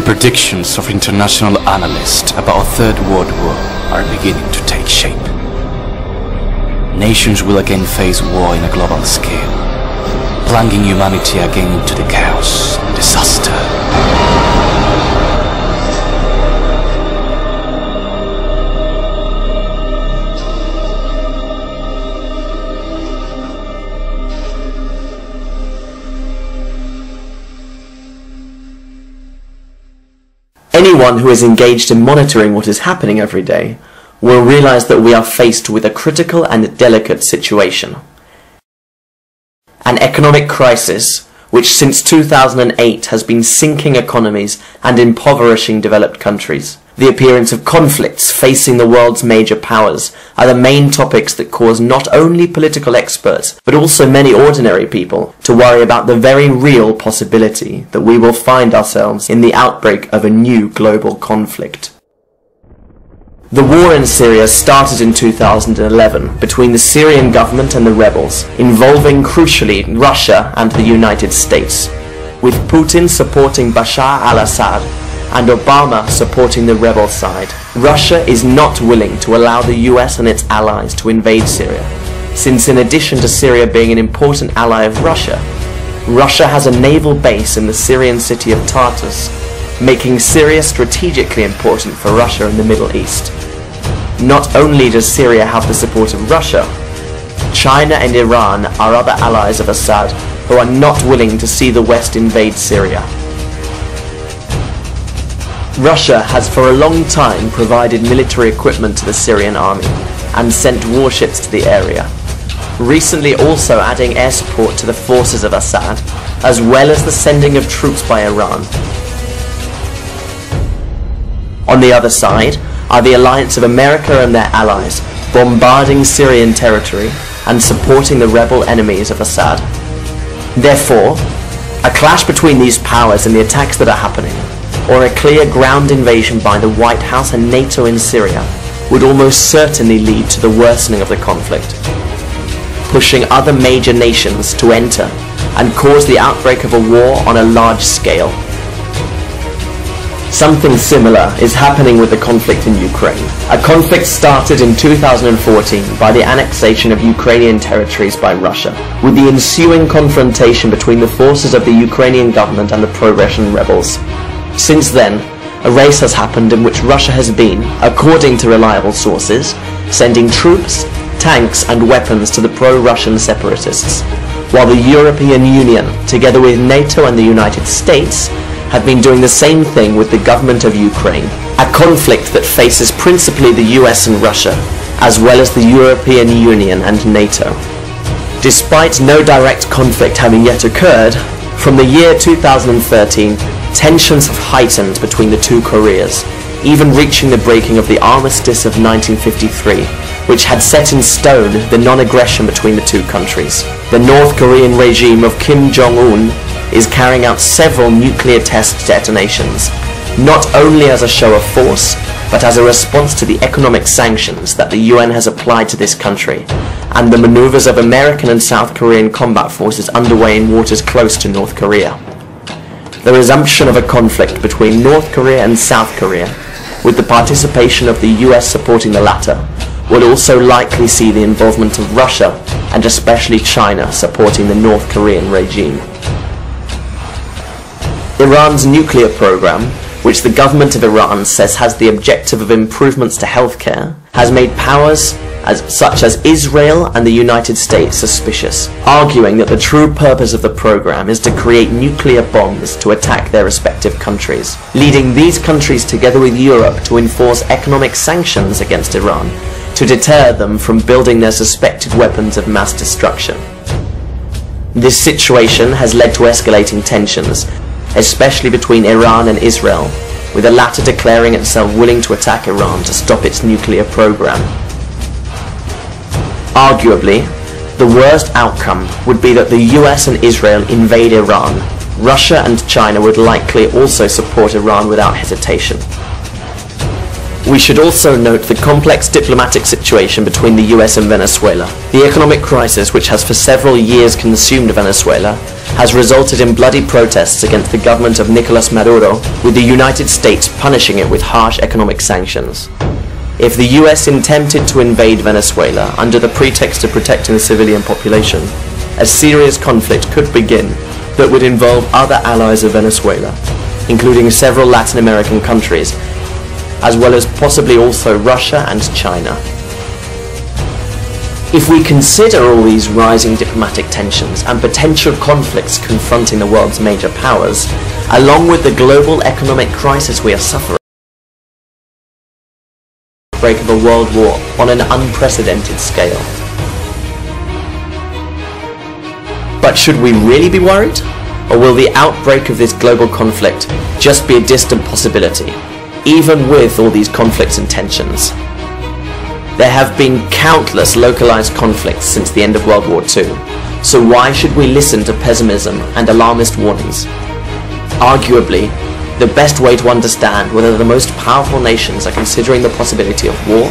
The predictions of international analysts about a third world war are beginning to take shape. Nations will again face war in a global scale, plunging humanity again into the chaos and disaster. Anyone who is engaged in monitoring what is happening every day will realize that we are faced with a critical and delicate situation. An economic crisis which since 2008 has been sinking economies and impoverishing developed countries. The appearance of conflicts facing the world's major powers are the main topics that cause not only political experts, but also many ordinary people to worry about the very real possibility that we will find ourselves in the outbreak of a new global conflict. The war in Syria started in 2011 between the Syrian government and the rebels, involving crucially Russia and the United States, with Putin supporting Bashar al-Assad and Obama supporting the rebel side. Russia is not willing to allow the US and its allies to invade Syria, since in addition to Syria being an important ally of Russia, Russia has a naval base in the Syrian city of Tartus, making Syria strategically important for Russia in the Middle East. Not only does Syria have the support of Russia, China and Iran are other allies of Assad who are not willing to see the West invade Syria. Russia has for a long time provided military equipment to the Syrian army and sent warships to the area, recently also adding air support to the forces of Assad, as well as the sending of troops by Iran. On the other side are the alliance of America and their allies, bombarding Syrian territory and supporting the rebel enemies of Assad. Therefore, a clash between these powers and the attacks that are happening, or a clear ground invasion by the White House and NATO in Syria, would almost certainly lead to the worsening of the conflict, pushing other major nations to enter and cause the outbreak of a war on a large scale. Something similar is happening with the conflict in Ukraine. A conflict started in 2014 by the annexation of Ukrainian territories by Russia, with the ensuing confrontation between the forces of the Ukrainian government and the pro-Russian rebels. Since then, a race has happened in which Russia has been, according to reliable sources, sending troops, tanks and weapons to the pro-Russian separatists, while the European Union, together with NATO and the United States, have been doing the same thing with the government of Ukraine, a conflict that faces principally the US and Russia, as well as the European Union and NATO. Despite no direct conflict having yet occurred, from the year 2013, tensions have heightened between the two Koreas, even reaching the breaking of the Armistice of 1953, which had set in stone the non-aggression between the two countries. The North Korean regime of Kim Jong-un is carrying out several nuclear test detonations, not only as a show of force, but as a response to the economic sanctions that the UN has applied to this country, and the maneuvers of American and South Korean combat forces underway in waters close to North Korea. The resumption of a conflict between North Korea and South Korea, with the participation of the US supporting the latter, would also likely see the involvement of Russia, and especially China, supporting the North Korean regime. Iran's nuclear program, which the government of Iran says has the objective of improvements to healthcare, has made powers such as Israel and the United States suspicious, arguing that the true purpose of the program is to create nuclear bombs to attack their respective countries, leading these countries together with Europe to enforce economic sanctions against Iran to deter them from building their suspected weapons of mass destruction. This situation has led to escalating tensions, especially between Iran and Israel, with the latter declaring itself willing to attack Iran to stop its nuclear program. Arguably, the worst outcome would be that the US and Israel invade Iran. Russia and China would likely also support Iran without hesitation. We should also note the complex diplomatic situation between the US and Venezuela. The economic crisis, which has for several years consumed Venezuela, has resulted in bloody protests against the government of Nicolas Maduro, with the United States punishing it with harsh economic sanctions. If the US attempted to invade Venezuela under the pretext of protecting the civilian population, a serious conflict could begin that would involve other allies of Venezuela, including several Latin American countries, as well as possibly also Russia and China. If we consider all these rising diplomatic tensions and potential conflicts confronting the world's major powers, along with the global economic crisis we are suffering, the outbreak of a world war on an unprecedented scale. But should we really be worried? Or will the outbreak of this global conflict just be a distant possibility, even with all these conflicts and tensions? There have been countless localized conflicts since the end of World War II, so why should we listen to pessimism and alarmist warnings? Arguably, the best way to understand whether the most powerful nations are considering the possibility of war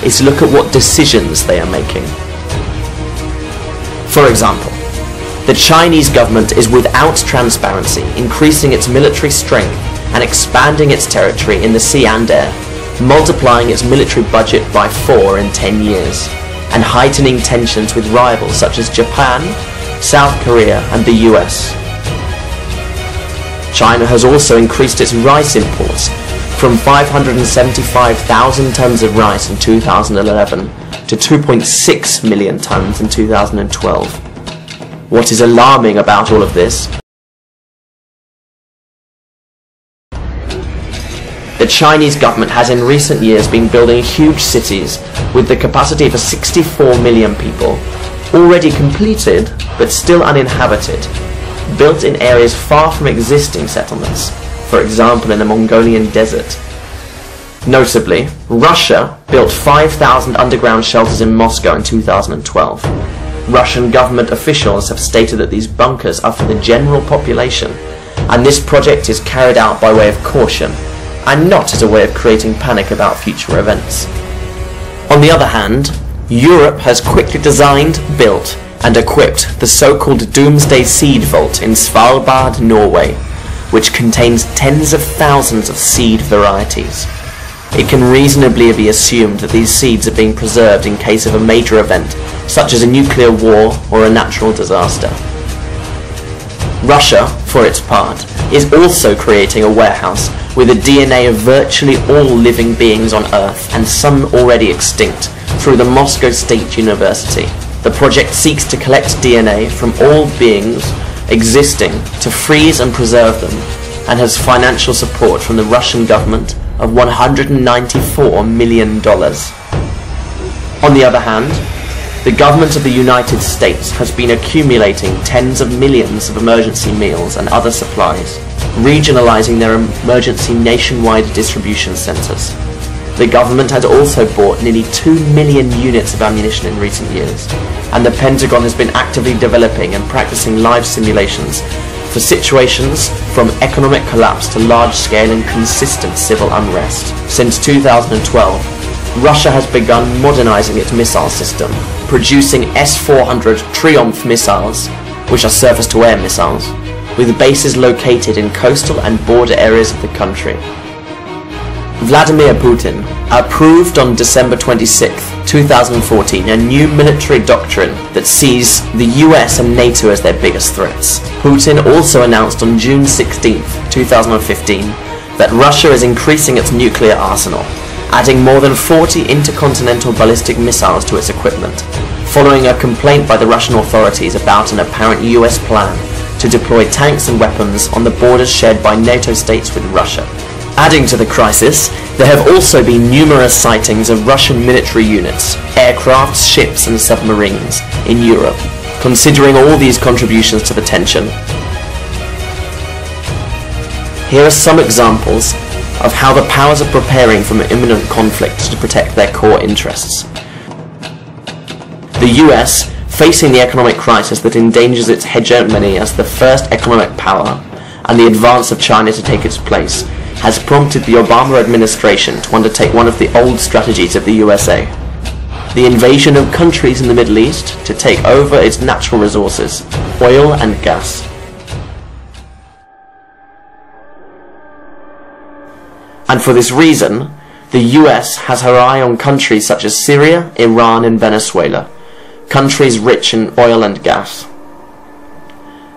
is to look at what decisions they are making. For example, the Chinese government is without transparency, increasing its military strength and expanding its territory in the sea and air, multiplying its military budget by 4 in 10 years, and heightening tensions with rivals such as Japan, South Korea and the US. China has also increased its rice imports from 575,000 tons of rice in 2011 to 2.6 million tons in 2012. What is alarming about all of this? The Chinese government has in recent years been building huge cities with the capacity for 64 million people, already completed but still uninhabited, built in areas far from existing settlements, for example in the Mongolian desert. Notably, Russia built 5,000 underground shelters in Moscow in 2012. Russian government officials have stated that these bunkers are for the general population, and this project is carried out by way of caution, and not as a way of creating panic about future events. On the other hand, Europe has quickly designed, built, and equipped the so-called Doomsday Seed Vault in Svalbard, Norway, which contains tens of thousands of seed varieties. It can reasonably be assumed that these seeds are being preserved in case of a major event, such as a nuclear war or a natural disaster. Russia, for its part, is also creating a warehouse with the DNA of virtually all living beings on Earth, and some already extinct, through the Moscow State University. The project seeks to collect DNA from all beings existing to freeze and preserve them, and has financial support from the Russian government of $194 million. On the other hand, the government of the United States has been accumulating tens of millions of emergency meals and other supplies, regionalizing their emergency nationwide distribution centers. The government has also bought nearly 2 million units of ammunition in recent years, and the Pentagon has been actively developing and practicing live simulations for situations from economic collapse to large-scale and consistent civil unrest. Since 2012, Russia has begun modernizing its missile system, producing S-400 Triumph missiles, which are surface-to-air missiles, with bases located in coastal and border areas of the country. Vladimir Putin approved on December 26, 2014, a new military doctrine that sees the US and NATO as their biggest threats. Putin also announced on June 16, 2015, that Russia is increasing its nuclear arsenal, adding more than 40 intercontinental ballistic missiles to its equipment, following a complaint by the Russian authorities about an apparent US plan to deploy tanks and weapons on the borders shared by NATO states with Russia. Adding to the crisis, there have also been numerous sightings of Russian military units, aircrafts, ships and submarines in Europe. Considering all these contributions to the tension, here are some examples of how the powers are preparing for an imminent conflict to protect their core interests. The US, facing the economic crisis that endangers its hegemony as the first economic power, and the advance of China to take its place, has prompted the Obama administration to undertake one of the old strategies of the USA: the invasion of countries in the Middle East to take over its natural resources, oil and gas. And for this reason, the US has her eye on countries such as Syria, Iran and Venezuela, countries rich in oil and gas.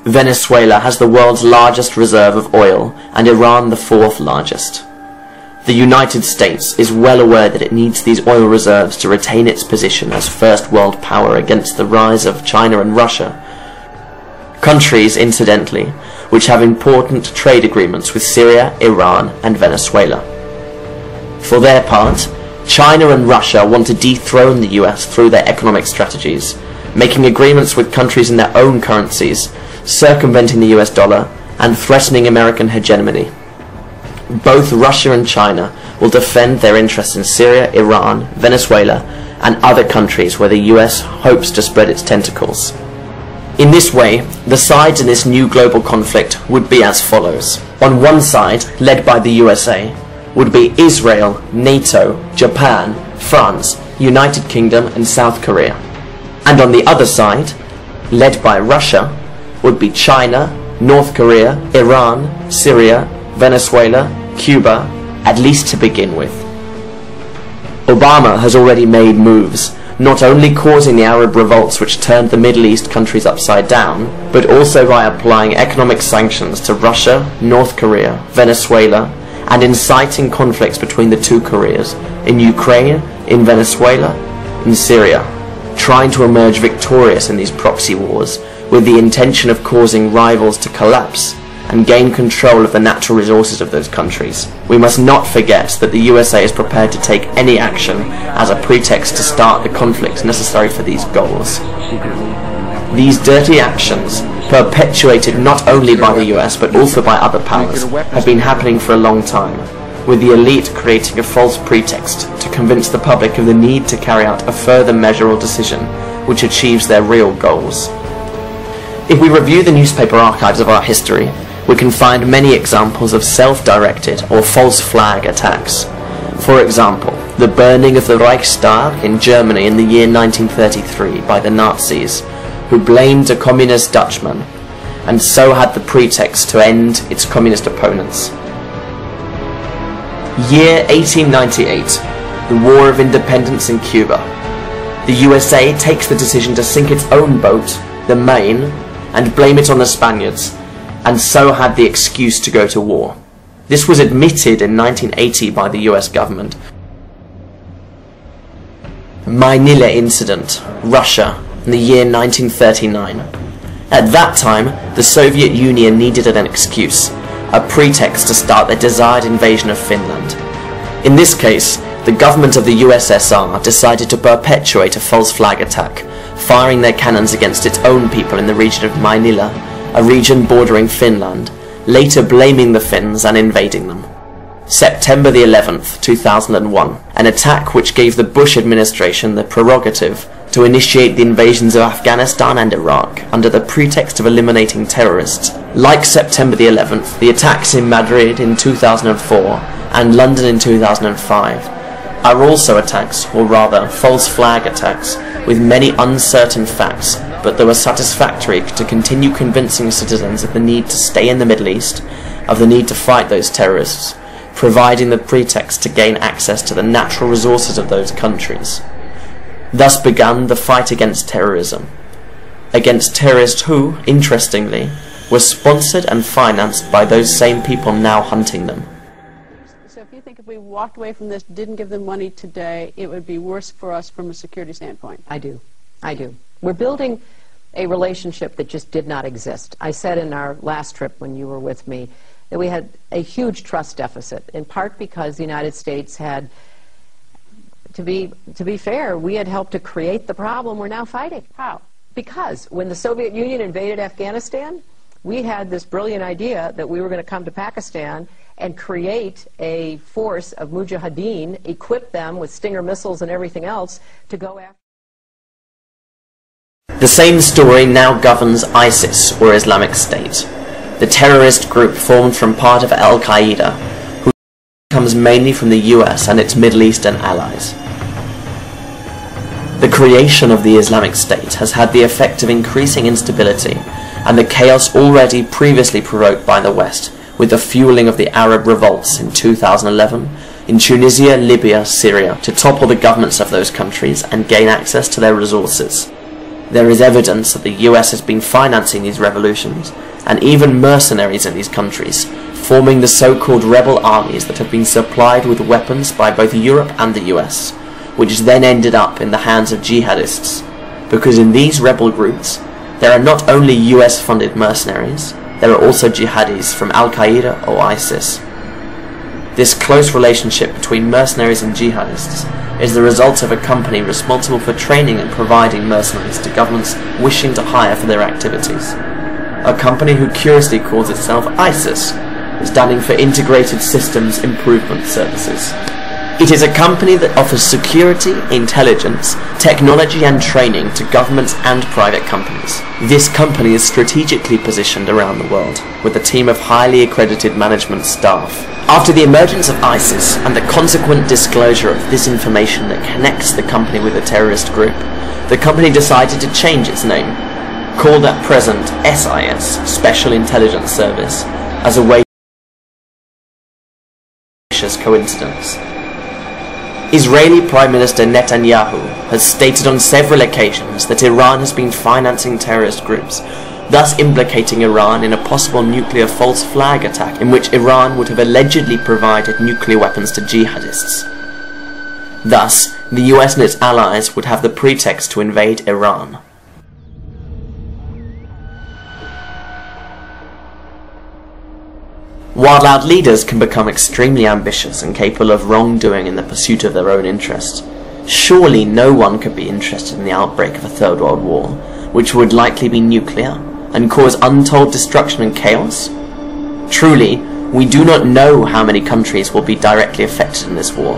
Venezuela has the world's largest reserve of oil and Iran the fourth largest. The United States is well aware that it needs these oil reserves to retain its position as first world power against the rise of China and Russia, countries, incidentally, which have important trade agreements with Syria, Iran and Venezuela. For their part, China and Russia want to dethrone the US through their economic strategies, making agreements with countries in their own currencies, circumventing the US dollar, and threatening American hegemony. Both Russia and China will defend their interests in Syria, Iran, Venezuela, and other countries where the US hopes to spread its tentacles. In this way, the sides in this new global conflict would be as follows. On one side, led by the USA, would be Israel, NATO, Japan, France, United Kingdom and South Korea. And on the other side, led by Russia, would be China, North Korea, Iran, Syria, Venezuela, Cuba, at least to begin with. Obama has already made moves, not only causing the Arab revolts which turned the Middle East countries upside down, but also by applying economic sanctions to Russia, North Korea, Venezuela, and inciting conflicts between the two Koreas, in Ukraine, in Venezuela, in Syria, trying to emerge victorious in these proxy wars, with the intention of causing rivals to collapse and gain control of the natural resources of those countries. We must not forget that the USA is prepared to take any action as a pretext to start the conflicts necessary for these goals. These dirty actions, perpetuated not only by the US but also by other powers, have been happening for a long time, with the elite creating a false pretext to convince the public of the need to carry out a further measure or decision which achieves their real goals. If we review the newspaper archives of our history, we can find many examples of self-directed or false flag attacks. For example, the burning of the Reichstag in Germany in the year 1933 by the Nazis, who blamed a communist Dutchman, and so had the pretext to end its communist opponents. Year 1898, the War of Independence in Cuba. The USA takes the decision to sink its own boat, the Maine, and blame it on the Spaniards, and so had the excuse to go to war. This was admitted in 1980 by the US government. Manila Incident, Russia, in the year 1939. At that time, the Soviet Union needed an excuse, a pretext to start their desired invasion of Finland. In this case, the government of the USSR decided to perpetuate a false flag attack, firing their cannons against its own people in the region of Manila, a region bordering Finland, later blaming the Finns and invading them. September the 11th, 2001, an attack which gave the Bush administration the prerogative to initiate the invasions of Afghanistan and Iraq under the pretext of eliminating terrorists. Like September the 11th, the attacks in Madrid in 2004 and London in 2005 are also attacks, or rather false flag attacks, with many uncertain facts, but they were satisfactory to continue convincing citizens of the need to stay in the Middle East, of the need to fight those terrorists, providing the pretext to gain access to the natural resources of those countries. Thus began the fight against terrorism, against terrorists who, interestingly, were sponsored and financed by those same people now hunting them. So if you think if we walked away from this, didn't give them money today, it would be worse for us from a security standpoint? I do. We're building a relationship that just did not exist. I said in our last trip when you were with me that we had a huge trust deficit, in part because the United States had, to be fair, we had helped to create the problem we're now fighting. How? Because when the Soviet Union invaded Afghanistan, we had this brilliant idea that we were going to come to Pakistan and create a force of mujahideen, equip them with Stinger missiles and everything else to go after. The same story now governs ISIS, or Islamic State, the terrorist group formed from part of Al-Qaeda, who comes mainly from the US and its Middle Eastern allies. The creation of the Islamic State has had the effect of increasing instability and the chaos already previously provoked by the West, with the fueling of the Arab revolts in 2011 in Tunisia, Libya, Syria, to topple the governments of those countries and gain access to their resources. There is evidence that the US has been financing these revolutions, and even mercenaries in these countries, forming the so-called rebel armies that have been supplied with weapons by both Europe and the US, which then ended up in the hands of jihadists, because in these rebel groups, there are not only US-funded mercenaries, there are also jihadis from Al-Qaeda or ISIS. This close relationship between mercenaries and jihadists is the result of a company responsible for training and providing mercenaries to governments wishing to hire for their activities. A company who curiously calls itself ISIS, standing for Integrated Systems Improvement Services. It is a company that offers security, intelligence, technology and training to governments and private companies. This company is strategically positioned around the world, with a team of highly accredited management staff. After the emergence of ISIS and the consequent disclosure of this information that connects the company with a terrorist group, the company decided to change its name, called at present SIS, Special Intelligence Service, as a way coincidence. Israeli Prime Minister Netanyahu has stated on several occasions that Iran has been financing terrorist groups, thus implicating Iran in a possible nuclear false flag attack in which Iran would have allegedly provided nuclear weapons to jihadists. Thus, the US and its allies would have the pretext to invade Iran. While our leaders can become extremely ambitious and capable of wrongdoing in the pursuit of their own interest, surely no one could be interested in the outbreak of a Third World War, which would likely be nuclear, and cause untold destruction and chaos? Truly, we do not know how many countries will be directly affected in this war,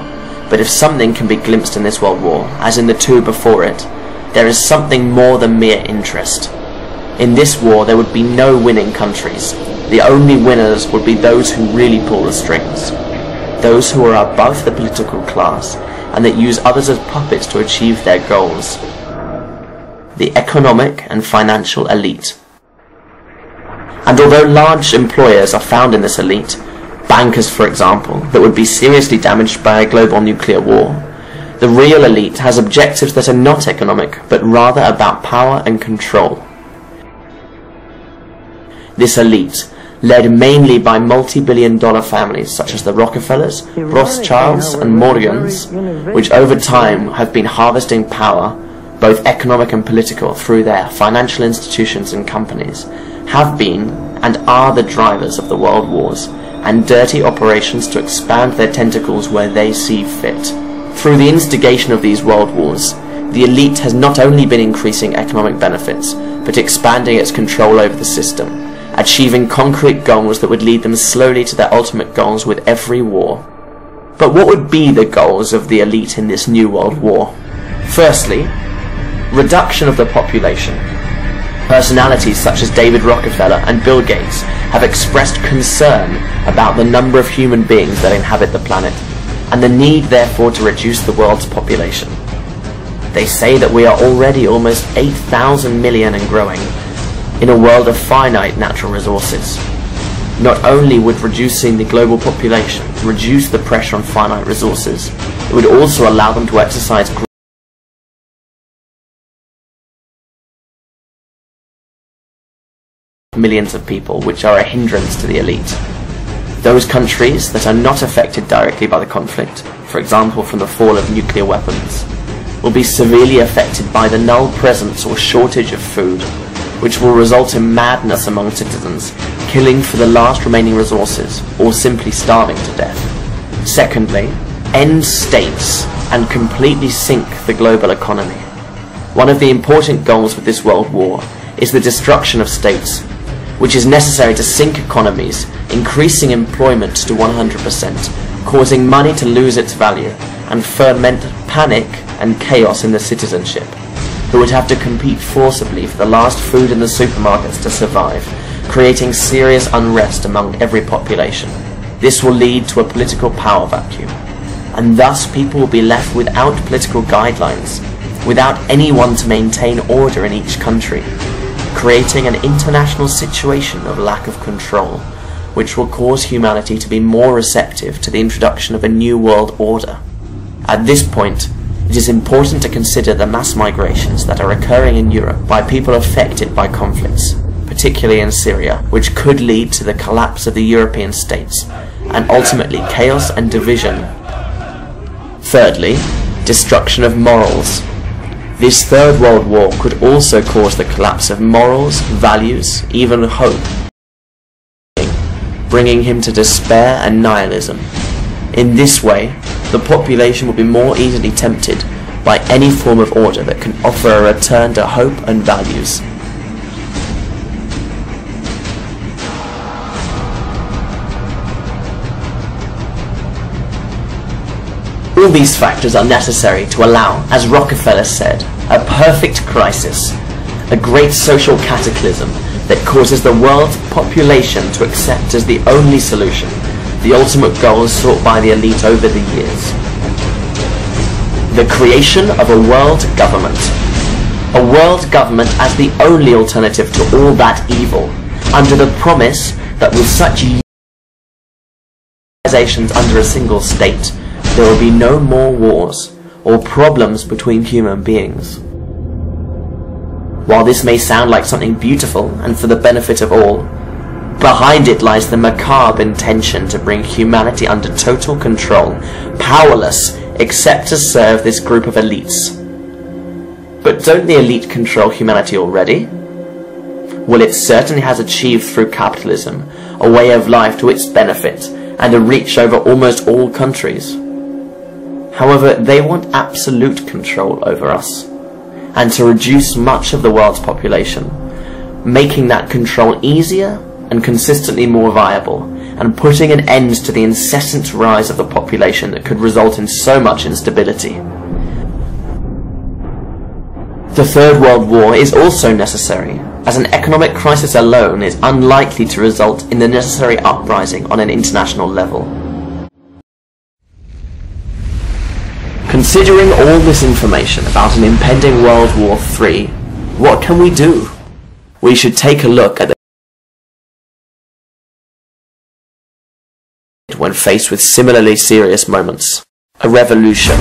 but if something can be glimpsed in this World War, as in the two before it, there is something more than mere interest. In this war there would be no winning countries. The only winners would be those who really pull the strings, those who are above the political class and that use others as puppets to achieve their goals. The economic and financial elite. And although large employers are found in this elite, bankers for example, that would be seriously damaged by a global nuclear war, the real elite has objectives that are not economic, but rather about power and control. This elite, led mainly by multi-billion-dollar families such as the Rockefellers, Rothschilds and Morgans, which over time have been harvesting power, both economic and political, through their financial institutions and companies, have been and are the drivers of the world wars and dirty operations to expand their tentacles where they see fit. Through the instigation of these world wars, the elite has not only been increasing economic benefits, but expanding its control over the system, achieving concrete goals that would lead them slowly to their ultimate goals with every war. But what would be the goals of the elite in this new world war? Firstly, reduction of the population. Personalities such as David Rockefeller and Bill Gates have expressed concern about the number of human beings that inhabit the planet, and the need therefore to reduce the world's population. They say that we are already almost 8,000 million and growing, in a world of finite natural resources. Not only would reducing the global population reduce the pressure on finite resources, it would also allow them to exercise millions of people, which are a hindrance to the elite. Those countries that are not affected directly by the conflict, for example from the fall of nuclear weapons, will be severely affected by the null presence or shortage of food, which will result in madness among citizens, killing for the last remaining resources, or simply starving to death. Secondly, end states and completely sink the global economy. One of the important goals with this world war is the destruction of states, which is necessary to sink economies, increasing employment to 100%, causing money to lose its value, and ferment panic and chaos in the citizenship, who would have to compete forcibly for the last food in the supermarkets to survive, creating serious unrest among every population. This will lead to a political power vacuum, and thus people will be left without political guidelines, without anyone to maintain order in each country, creating an international situation of lack of control, which will cause humanity to be more receptive to the introduction of a new world order. At this point, it is important to consider the mass migrations that are occurring in Europe by people affected by conflicts, particularly in Syria, which could lead to the collapse of the European states, and ultimately chaos and division. Thirdly, destruction of morals. This Third World War could also cause the collapse of morals, values, even hope, bringing him to despair and nihilism. In this way, the population will be more easily tempted by any form of order that can offer a return to hope and values. All these factors are necessary to allow, as Rockefeller said, a perfect crisis, a great social cataclysm that causes the world's population to accept as the only solution the ultimate goals sought by the elite over the years. The creation of a world government. A world government as the only alternative to all that evil, under the promise that with such organizations under a single state, there will be no more wars or problems between human beings. While this may sound like something beautiful and for the benefit of all, behind it lies the macabre intention to bring humanity under total control, powerless except to serve this group of elites. But don't the elite control humanity already? Well, it certainly has achieved through capitalism a way of life to its benefit and a reach over almost all countries. However, they want absolute control over us, and to reduce much of the world's population, making that control easier and consistently more viable, and putting an end to the incessant rise of the population that could result in so much instability. The Third World War is also necessary, as an economic crisis alone is unlikely to result in the necessary uprising on an international level. Considering all this information about an impending World War III, what can we do? We should take a look at when faced with similarly serious moments. A revolution.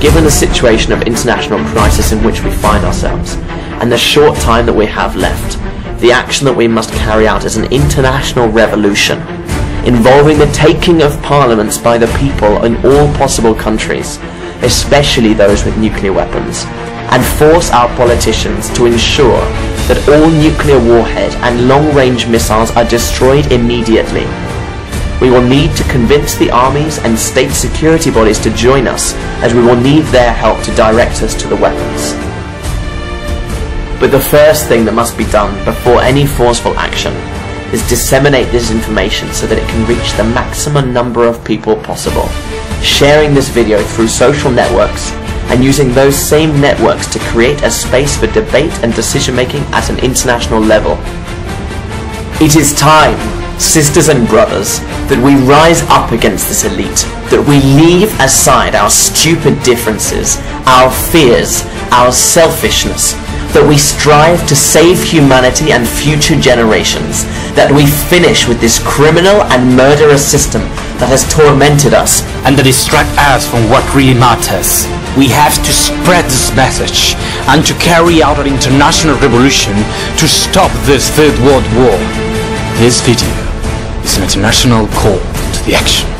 Given the situation of international crisis in which we find ourselves, and the short time that we have left, the action that we must carry out is an international revolution, involving the taking of parliaments by the people in all possible countries, especially those with nuclear weapons, and force our politicians to ensure that all nuclear warhead and long-range missiles are destroyed immediately. We will need to convince the armies and state security bodies to join us, as we will need their help to direct us to the weapons. But the first thing that must be done before any forceful action is disseminate this information so that it can reach the maximum number of people possible, sharing this video through social networks and using those same networks to create a space for debate and decision making at an international level. It is time, sisters and brothers, that we rise up against this elite, that we leave aside our stupid differences, our fears, our selfishness, that we strive to save humanity and future generations, that we finish with this criminal and murderous system that has tormented us and that distract us from what really matters. We have to spread this message and to carry out an international revolution to stop this Third World War. This video is an international call to the action.